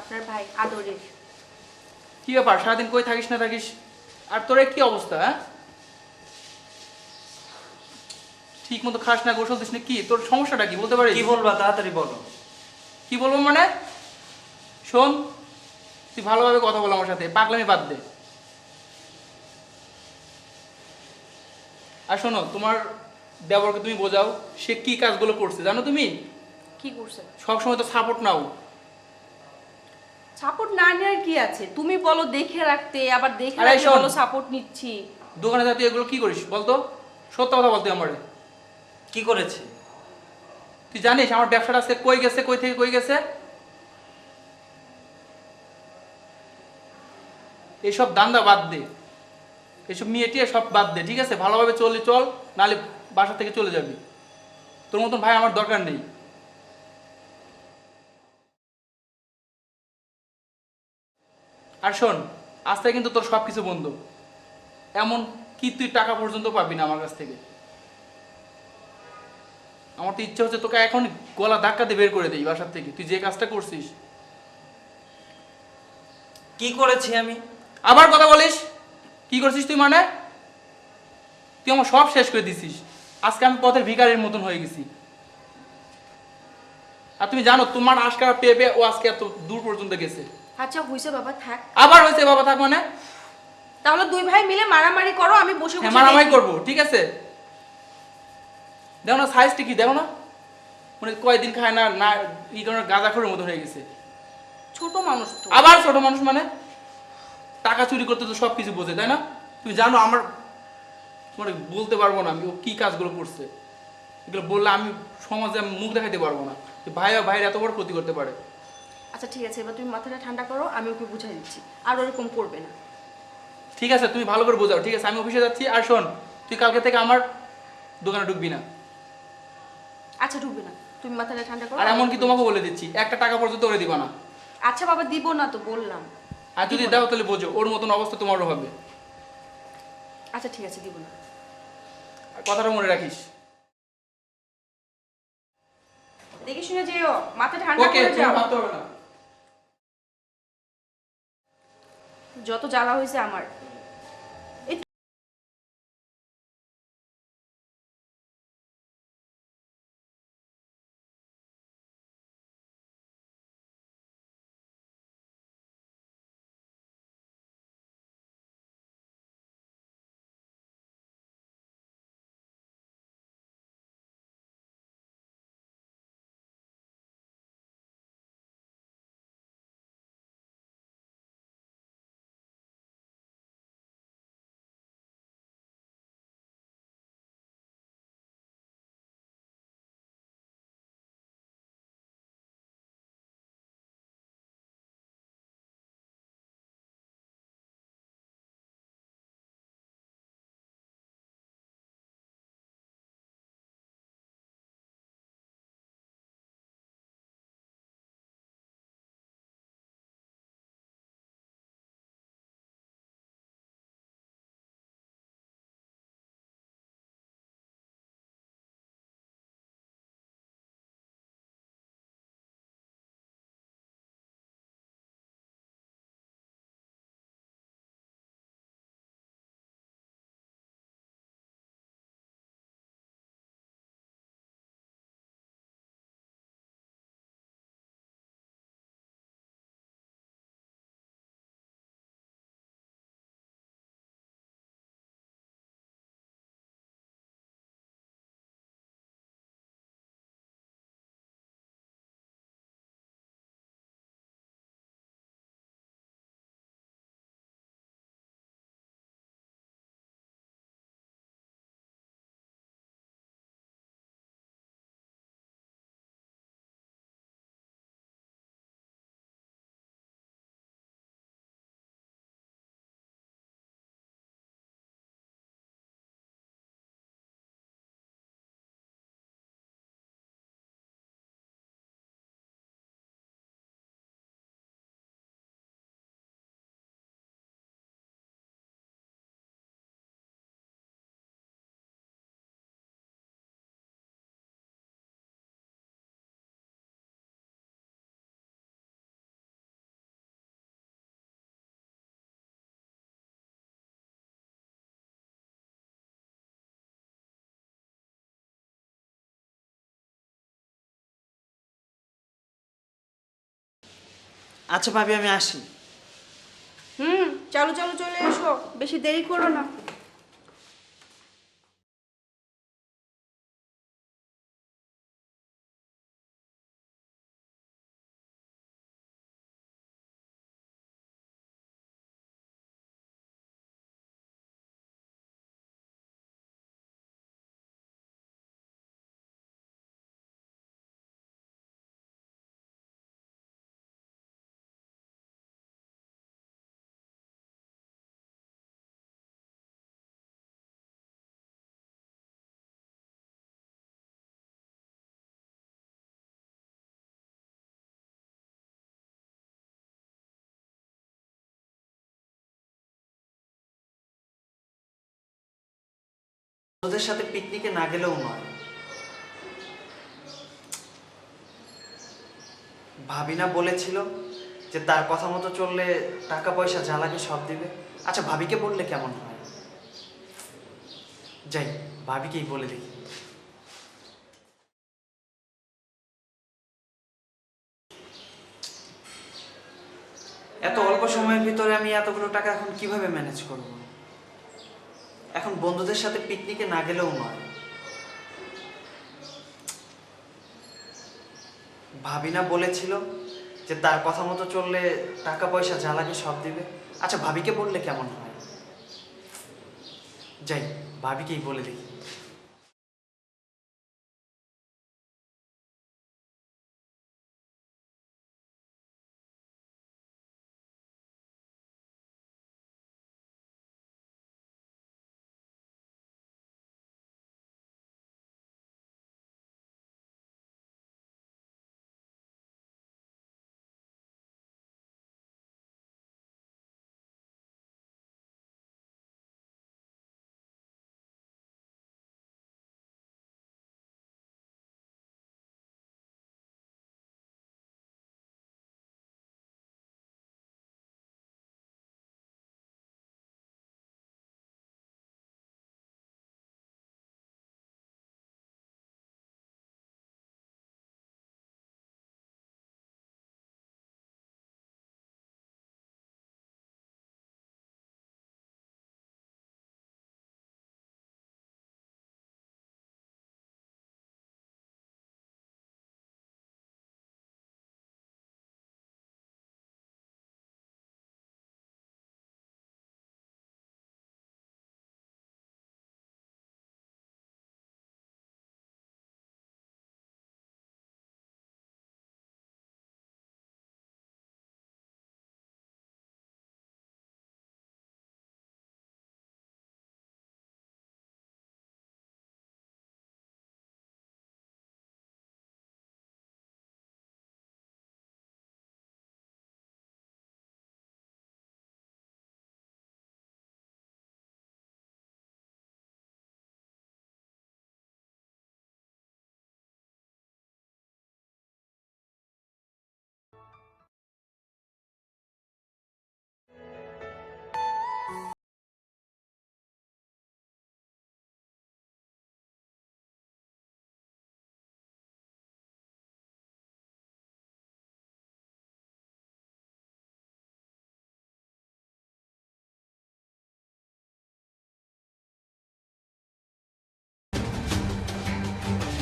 আপনার ভাই আদরের। কি ব্যাপার, সারাদিন কই থাকিস না থাকিস? আর তোর কি অবস্থা? হ্যাঁ, ঠিক মতো খাস না, গোসল দিস না, কি তোর সমস্যাটা কি বলতে পারিস? কি বলবা তাড়াতাড়ি বলো। কি বলবো মানে? শোন, তুই ভালোভাবে কথা বল আমার সাথে, পাগলামি বাদ দে। আর শোনো, তোমার দেবরকে তুমি বোঝাও সে কি কাজগুলো করছে জানো তুমি? কি করছে? সবসময় তো সাপোর্ট নাও। সাপোর্ট না নেওয়ার কি আছে? তুমি বলো দেখে রাখতে, আবার দেখে আরে রাখতে শোন। বলো সাপোর্ট নিচ্ছি। দোকানে যা তুই এগুলো কি করিস বলতো? সত্য কথা বলতে আমারে। কি করেছে? তুই জানিস আমার ব্যবসাটা আজকে কই গেছে, কই থেকে কই গেছে? এইসব দান্দা বাদ দে, এইসব মেয়েটিয়ে সব বাদ দে, ঠিক আছে? ভালোভাবে চল, নাহলে বাসা থেকে চলে যাবি। তোর মতন ভাই আমার দরকার নেই। আর শোন, আজ থেকে কিন্তু তোর সব কিছু বন্ধ। এমন কি তুই টাকা পর্যন্ত পাবি না আমার কাছ থেকে। আমার তো ইচ্ছা হচ্ছে তোকে এখন গলা ধাক্কা দিয়ে বের করে দেই বাসার থেকে, তুই যে কাজটা করছিস। কি করেছি আমি? আবার কথা বলিস? কি করছিস তুই মানে? তুই আমার সব শেষ করে দিছিস। আজকে আমি পথের ভিখারির মতন হয়ে গেছি। আর তুমি জানো তোমার আশকারা পেয়ে পেয়ে ও আজকে এত দূর পর্যন্ত গেছে। আচ্ছা হইছে বাবা, থাক। আবার হয়েছে বাবা থাক মানে? তাহলে দুই ভাই মিলে মারামারি করো, আমি বসে হ্যাঁ, বসে মারামারি দেখি। করবো, ঠিক আছে? দেখো না সাইজটা কি, দেখো না মানে কয়দিন খায় না না, এই ধরনের গাঁজাখোরের মতো হয়ে গেছে। ছোট মানুষ তো। আবার ছোট মানুষ মানে? টাকা চুরি করতে তো সব কিছু বোঝে, তাই না? তুমি জানো আমার মানে বলতে পারবো না আমি ও কি কাজগুলো করছে। এগুলো বললে আমি সমাজে আমি মুখ দেখাইতে পারবো না যে ভাই আর ভাইয়ের এত বড় ক্ষতি করতে পারে। আচ্ছা ঠিক আছে, এবার তুমি মাথাটা ঠান্ডা করো, আমি ওকে বুঝাই দিচ্ছি আর ওরকম করবে না। ঠিক আছে, তুমি ভালো করে বোঝাও, ঠিক আছে? আমি অফিসে যাচ্ছি। আর শোন, তুই কালকে থেকে আমার দোকানে ঢুকবি না। আচ্ছা ঢুকবে না, তুমি মাথাটা ঠান্ডা করো। আর আমি এমনকি ওকে তোমাকে বলছি। বলে দিচ্ছি, একটা টাকা পর্যন্ত ওরে দিবা না। আচ্ছা বাবা, দিব না তো বললাম। আর যদি দিব না। দাও তাহলে বোঝো ওর মতন অবস্থা তোমারও হবে। আচ্ছা ঠিক আছে, দিব না। আর কথাটা মনে রাখিস। দেখে শুনে যেও, মাথা ঠান্ডা ওকে, করে তুমি যাও। ভাবতে হবে না। যত জ্বালা হয়েছে আমার। আচ্ছা ভাবি, আমি আসি। চলো চলো চলে এসো, বেশি দেরি করো না। ওদের সাথে পিকনিকে না গেলেও নয়। ভাবি না বলেছিল যে তার কথা মতো চললে টাকা পয়সা যা লাগে সব দিবে? আচ্ছা ভাবিকে বললে কেমন হয়? যাই, ভাবিকেই বলে দেখি। এত অল্প সময়ের ভিতরে আমি এতগুলো টাকা এখন কিভাবে ম্যানেজ করব? এখন বন্ধুদের সাথে পিকনিকে না গেলেও নয়। ভাবি না বলেছিল যে তার কথা মতো চললে টাকা পয়সা যা লাগে সব দিবে? আচ্ছা ভাবিকে বললে কেমন হয়? যাই, ভাবিকেই বলে দেখি।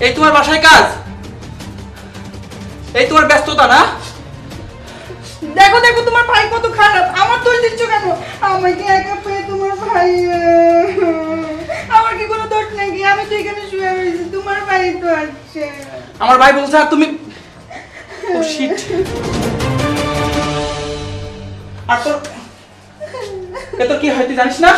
এই তোমার বাসায় কাজ, এই তোমার ব্যস্ততা না? দেখো দেখো তোমার ভাই কত খারাপ, আমার দোষ দিচ্ছ কেন? আমাকে একা পেয়ে তোমার ভাই, আমার কি কোনো দোষ নাকি? আমি তো এখানে শুয়ে রয়েছি, তোমার ভাই তো আছে। আমার ভাই বলছে আর তুমি, ও শিট। আর তোর কি হয় তুই জানিস না?